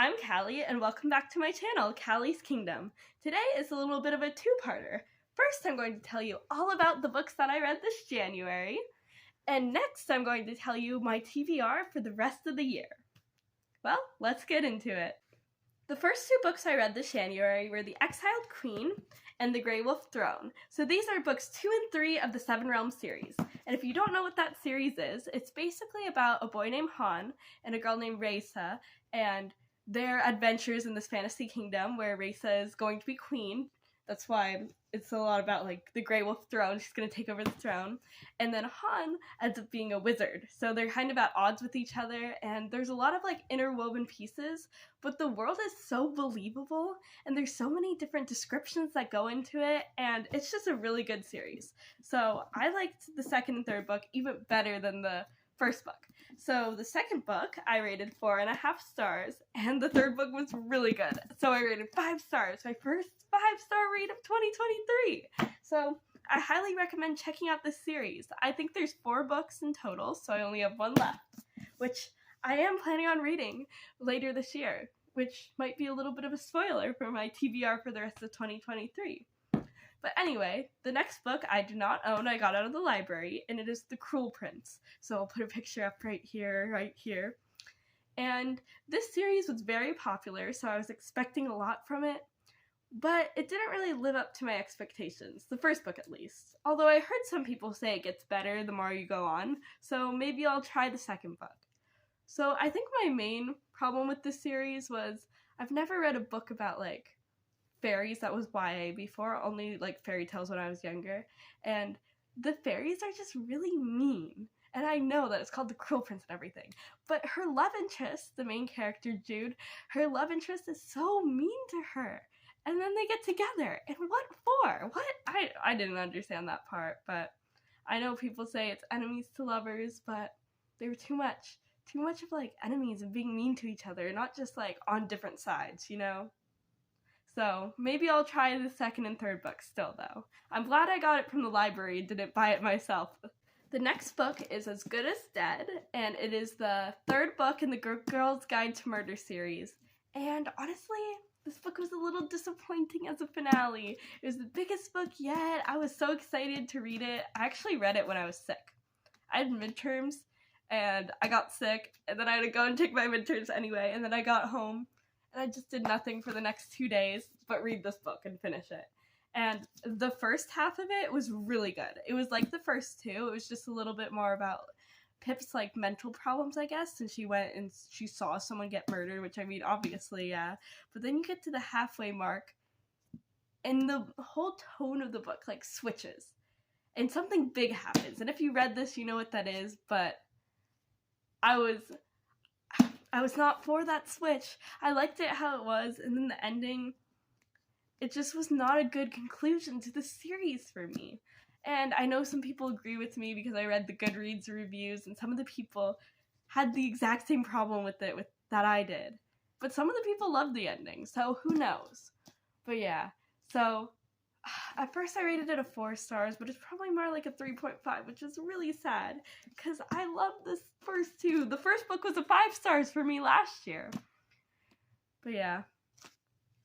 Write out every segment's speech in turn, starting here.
I'm Callie, and welcome back to my channel, Callie's Kingdom. Today is a little bit of a two-parter. First, I'm going to tell you all about the books that I read this January, and next I'm going to tell you my TBR for the rest of the year. Well, let's get into it. The first two books I read this January were The Exiled Queen and The Grey Wolf Throne. So these are books 2 and 3 of the Seven Realms series. And if you don't know what that series is, it's basically about a boy named Han and a girl named Raisa and their adventures in this fantasy kingdom where Raisa is going to be queen. That's why it's a lot about like the Grey Wolf Throne. She's going to take over the throne. And then Han ends up being a wizard. So they're kind of at odds with each other, and there's a lot of like interwoven pieces, but the world is so believable and there's so many different descriptions that go into it, and it's just a really good series. So I liked the second and third book even better than the first book. So the second book I rated 4.5 stars, and the third book was really good. So I rated 5 stars, my first 5-star read of 2023. So I highly recommend checking out this series. I think there's 4 books in total, so I only have 1 left, which I am planning on reading later this year, which might be a little bit of a spoiler for my TBR for the rest of 2023. But anyway, the next book I do not own, I got out of the library, and it is The Cruel Prince. So I'll put a picture up right here. And this series was very popular, so I was expecting a lot from it, but it didn't really live up to my expectations, the first book at least. Although I heard some people say it gets better the more you go on, so maybe I'll try the second book. So I think my main problem with this series was I've never read a book about like fairies that was YA before, only like fairy tales when I was younger, and the fairies are just really mean. And I know that it's called The Cruel Prince and everything, but her love interest, the main character Jude, her love interest is so mean to her. And then they get together, and what for? What? I didn't understand that part, but I know people say it's enemies to lovers, but they were too much of like enemies and being mean to each other, not just like on different sides, you know? So maybe I'll try the second and third book still, though. I'm glad I got it from the library and didn't buy it myself. The next book is As Good as Dead, and it is the third book in the Girl's Guide to Murder series. And honestly, this book was a little disappointing as a finale. It was the biggest book yet. I was so excited to read it. I actually read it when I was sick. I had midterms, and I got sick, and then I had to go and take my midterms anyway, and then I got home. And I just did nothing for the next 2 days but read this book and finish it. And the first half of it was really good. It was like the first two. It was just a little bit more about Pip's like mental problems, I guess. And she went and she saw someone get murdered, which I mean, obviously, yeah. But then you get to the halfway mark and the whole tone of the book like switches. And something big happens. And if you read this, you know what that is. But I was not for that switch. I liked it how it was, and then the ending, it just was not a good conclusion to the series for me. And I know some people agree with me because I read the Goodreads reviews, and some of the people had the exact same problem with it that I did. But some of the people loved the ending, so who knows? But yeah, so at first I rated it a 4 stars, but it's probably more like a 3.5, which is really sad, because I love this first two. The first book was a 5 stars for me last year. But yeah,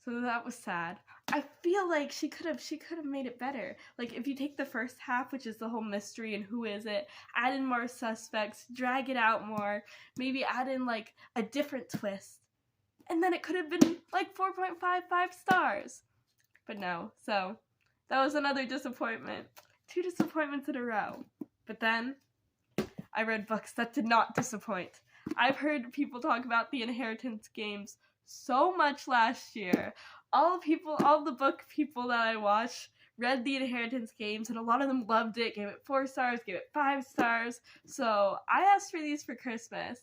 so that was sad. I feel like she could have made it better. Like, if you take the first half, which is the whole mystery and who is it, add in more suspects, drag it out more, maybe add in like a different twist, and then it could have been like 4.55 stars. But no, so that was another disappointment. 2 disappointments in a row. But then I read books that did not disappoint. I've heard people talk about the Inheritance games so much last year. All the book people that I watch read the Inheritance games, and a lot of them loved it, gave it 4 stars, gave it 5 stars. So I asked for these for Christmas,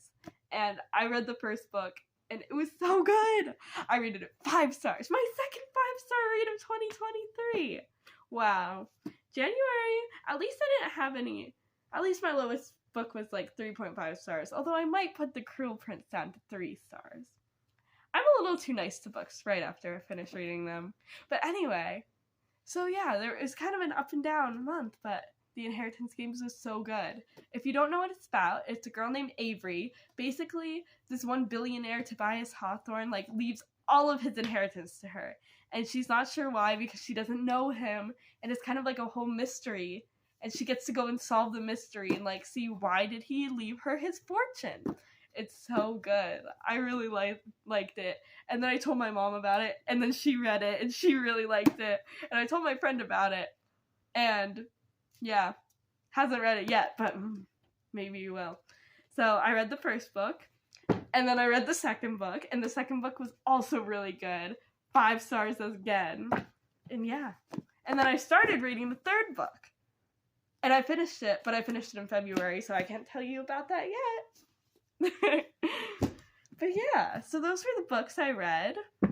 and I read the first book, and it was so good. I rated it 5 stars. My second 5-star read of 2023. Wow. January, at least I didn't have any. At least my lowest book was like 3.5 stars. Although I might put The Cruel Prince down to 3 stars. I'm a little too nice to books right after I finish reading them. But anyway, so yeah, there is kind of an up and down month, but The Inheritance Games was so good. If you don't know what it's about, it's a girl named Avery. Basically, this one billionaire, Tobias Hawthorne, like leaves all of his inheritance to her. And she's not sure why because she doesn't know him. And it's kind of like a whole mystery. And she gets to go and solve the mystery and like see why did he leave her his fortune. It's so good. I really liked it. And then I told my mom about it. And then she read it. And she really liked it. And I told my friend about it. And yeah, hasn't read it yet, but maybe you will. So I read the first book, and then I read the second book, and the second book was also really good. 5 stars again. And yeah. And then I started reading the third book. And I finished it, but I finished it in February, so I can't tell you about that yet. But yeah, so those were the books I read. I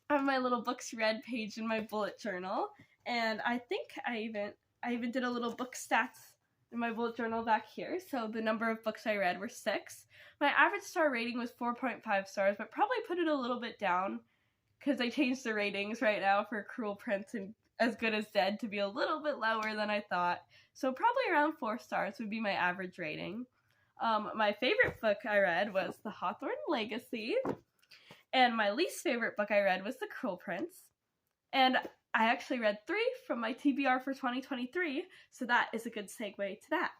have my little books read page in my bullet journal, and I think I even did a little book stats in my bullet journal back here. So the number of books I read were 6. My average star rating was 4.5 stars, but probably put it a little bit down because I changed the ratings right now for Cruel Prince and As Good as Dead to be a little bit lower than I thought. So probably around 4 stars would be my average rating. My favorite book I read was The Hawthorne Legacy, and my least favorite book I read was The Cruel Prince. And I actually read 3 from my TBR for 2023, so that is a good segue to that.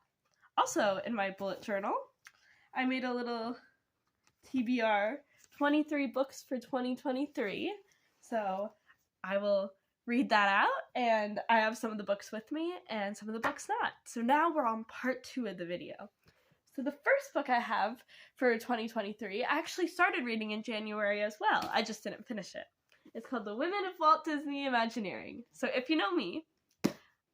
Also, in my bullet journal, I made a little TBR 23 books for 2023, so I will read that out, and I have some of the books with me and some of the books not. So now we're on part 2 of the video. So the first book I have for 2023, I actually started reading in January as well. I just didn't finish it. It's called The Women of Walt Disney Imagineering. So if you know me,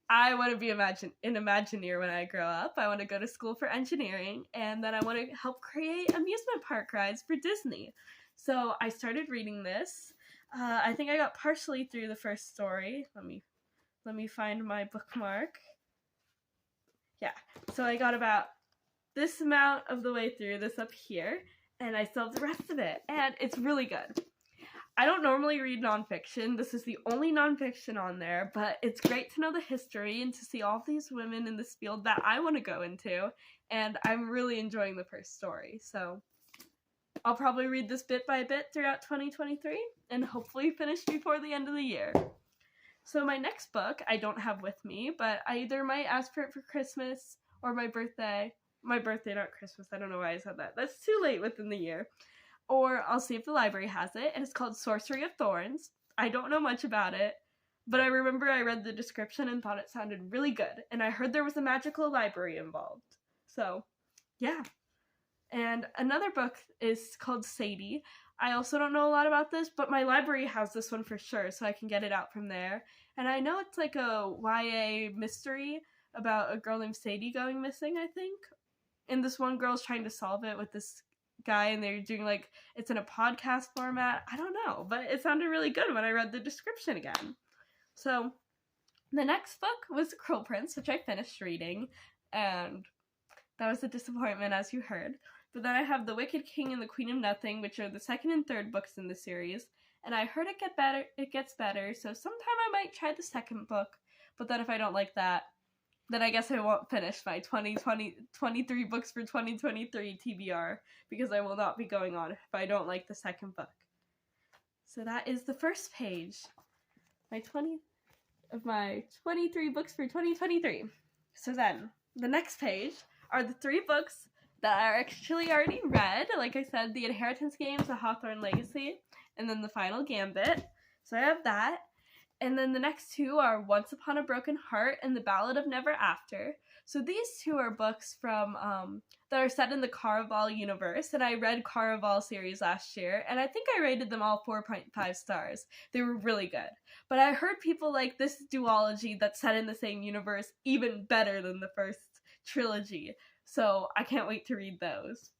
I want to be an Imagineer when I grow up. I want to go to school for engineering, and then I want to help create amusement park rides for Disney. So I started reading this. I think I got partially through the first story. Let me find my bookmark. Yeah, so I got about this amount of the way through, this up here, and I still have the rest of it, and it's really good. I don't normally read nonfiction. This is the only nonfiction on there, but it's great to know the history and to see all these women in this field that I want to go into, and I'm really enjoying the first story. So I'll probably read this bit by bit throughout 2023 and hopefully finish before the end of the year. So my next book I don't have with me, but I either might ask for it for Christmas or my birthday. My birthday, not Christmas. I don't know why I said that. That's too late within the year. Or I'll see if the library has it, and it's called Sorcery of Thorns. I don't know much about it, but I remember I read the description and thought it sounded really good, and I heard there was a magical library involved. So, yeah. And another book is called Sadie. I also don't know a lot about this, but my library has this one for sure, so I can get it out from there. And I know it's like a YA mystery about a girl named Sadie going missing, I think. And this one girl's trying to solve it with this guy, and they're doing like, it's in a podcast format. I don't know, but it sounded really good when I read the description again. So the next book was The Cruel Prince, which I finished reading, and that was a disappointment, as you heard. But then I have The Wicked King and the Queen of Nothing, which are the second and third books in the series, and I heard it gets better, so sometime I might try the second book, but then if I don't like that, then I guess I won't finish my 23 books for 2023 TBR, because I will not be going on if I don't like the second book. So that is the first page, my 23 books for 2023. So then, the next page are the 3 books that are actually already read. Like I said, The Inheritance Games, The Hawthorne Legacy, and then The Final Gambit. So I have that. And then the next 2 are Once Upon a Broken Heart and The Ballad of Never After. So these 2 are books from that are set in the Caraval universe, and I read Caraval series last year, and I think I rated them all 4.5 stars. They were really good. But I heard people like this duology that's set in the same universe even better than the first trilogy. So I can't wait to read those.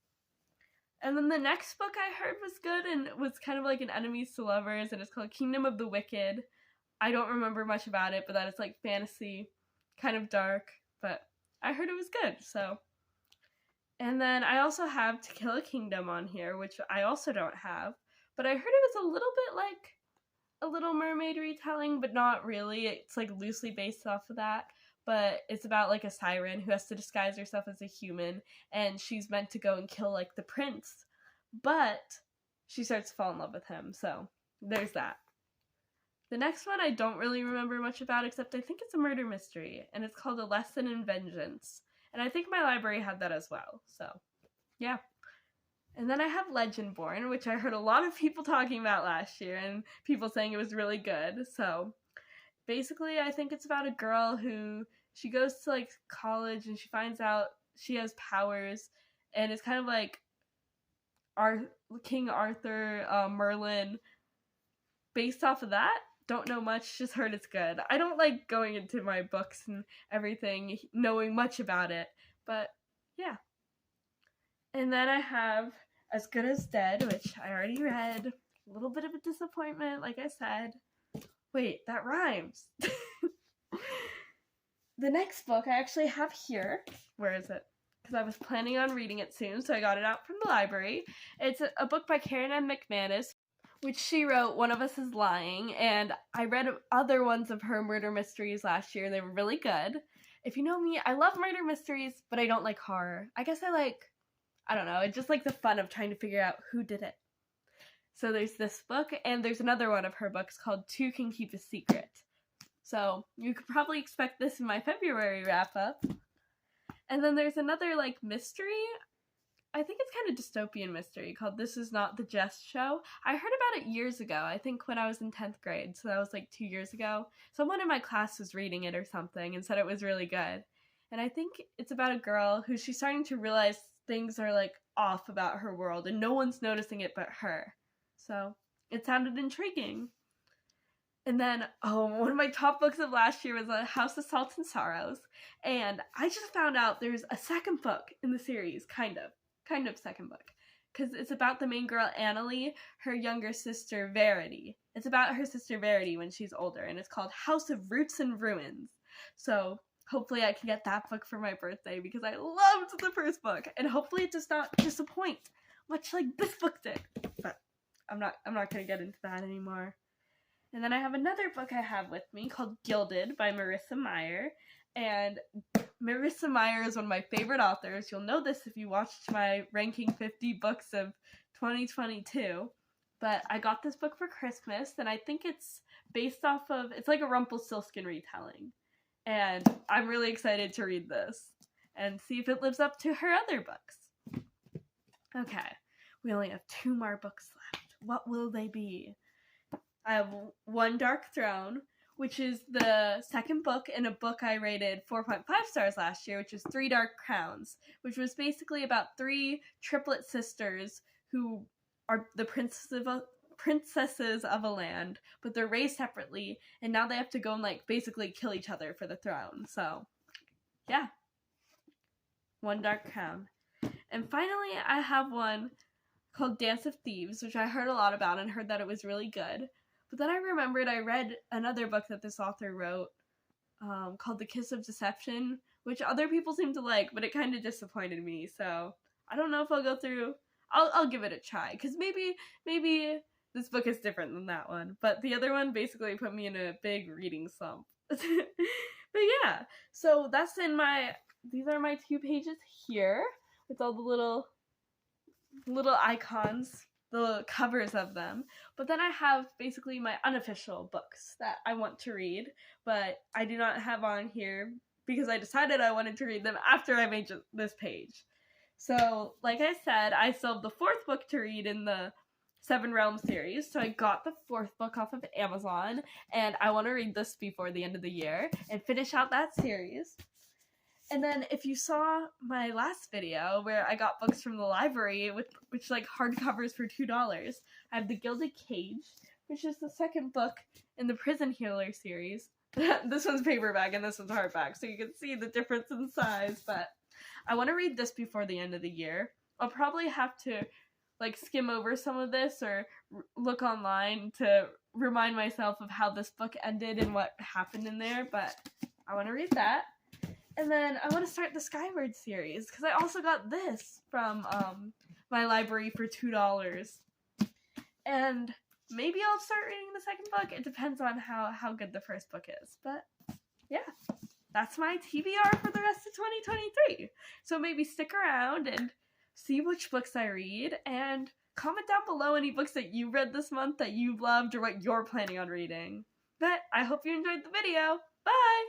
And then the next book I heard was good and it was kind of like an enemies to lovers, and it's called Kingdom of the Wicked. I don't remember much about it, but that is like fantasy, kind of dark, but I heard it was good, so. And then I also have To Kill a Kingdom on here, which I also don't have, but I heard it was a little bit like a Little Mermaid retelling, but not really. It's like loosely based off of that, but it's about like a siren who has to disguise herself as a human, and she's meant to go and kill like the prince, but she starts to fall in love with him, so there's that. The next one I don't really remember much about, except I think it's a murder mystery, and it's called A Lesson in Vengeance, and I think my library had that as well, so yeah. And then I have Legendborn, which I heard a lot of people talking about last year, and people saying it was really good, so basically I think it's about a girl who, she goes to like college and she finds out she has powers, and it's kind of like King Arthur, Merlin, based off of that. Don't know much, just heard it's good. I don't like going into my books and everything knowing much about it, but yeah. And then I have As Good as Dead, which I already read. A little bit of a disappointment, like I said. Wait, that rhymes. The next book I actually have here. Where is it? Because I was planning on reading it soon, so I got it out from the library. It's a book by Karen M. McManus, which she wrote One of Us is Lying, and I read other ones of her murder mysteries last year, and they were really good. If you know me, I love murder mysteries, but I don't like horror. I guess I don't know, it's just like the fun of trying to figure out who did it. So there's this book, and there's another one of her books called Two Can Keep a Secret. So you could probably expect this in my February wrap-up. And then there's another, like, mystery. I think it's kind of dystopian mystery called This Is Not the Jest Show. I heard about it years ago, I think when I was in 10th grade, so that was like 2 years ago. Someone in my class was reading it or something and said it was really good. And I think it's about a girl who she's starting to realize things are like off about her world and no one's noticing it but her. So it sounded intriguing. And then, one of my top books of last year was A House of Salt and Sorrows. And I just found out there's a second book in the series, kind of second book. Because it's about the main girl, Annalie, her younger sister, Verity. It's about her sister, Verity, when she's older. And it's called House of Roots and Ruins. So hopefully I can get that book for my birthday because I loved the first book. And hopefully it does not disappoint, much like this book did. But I'm not going to get into that anymore. And then I have another book I have with me called Gilded by Marissa Meyer. And Marissa Meyer is one of my favorite authors. You'll know this if you watched my ranking 50 books of 2022. But I got this book for Christmas, and I think it's based off of, it's like a Rumpelstiltskin retelling. And I'm really excited to read this and see if it lives up to her other books. Okay, we only have 2 more books left. What will they be? I have One Dark Throne, which is the second book in a book I rated 4.5 stars last year, which is Three Dark Crowns, which was basically about 3 triplet sisters who are the princesses of a land, but they're raised separately, and now they have to go and, like, basically kill each other for the throne. So, yeah. One Dark Crown. And finally, I have one called Dance of Thieves, which I heard a lot about and heard that it was really good. But then I remembered I read another book that this author wrote called The Kiss of Deception, which other people seem to like, but it kind of disappointed me. So I don't know if I'll go through. I'll give it a try, because maybe this book is different than that one. But the other one basically put me in a big reading slump. But yeah, so that's these are my 2 pages here with all the little icons, the covers of them. But then I have basically my unofficial books that I want to read, but I do not have on here because I decided I wanted to read them after I made this page. So, like I said, I still have the 4th book to read in the 7 Realms series, so I got the 4th book off of Amazon, and I want to read this before the end of the year and finish out that series. And then if you saw my last video where I got books from the library, which like hardcovers for $2, I have The Gilded Cage, which is the 2nd book in the Prison Healer series. This one's paperback and this one's hardback, so you can see the difference in size, but I want to read this before the end of the year. I'll probably have to like skim over some of this or look online to remind myself of how this book ended and what happened in there, but I want to read that. And then I want to start the Skyward series, because I also got this from my library for $2. And maybe I'll start reading the 2nd book. It depends on how good the 1st book is. But, yeah. that's my TBR for the rest of 2023. So maybe stick around and see which books I read, and comment down below any books that you read this month that you loved or what you're planning on reading. But I hope you enjoyed the video. Bye!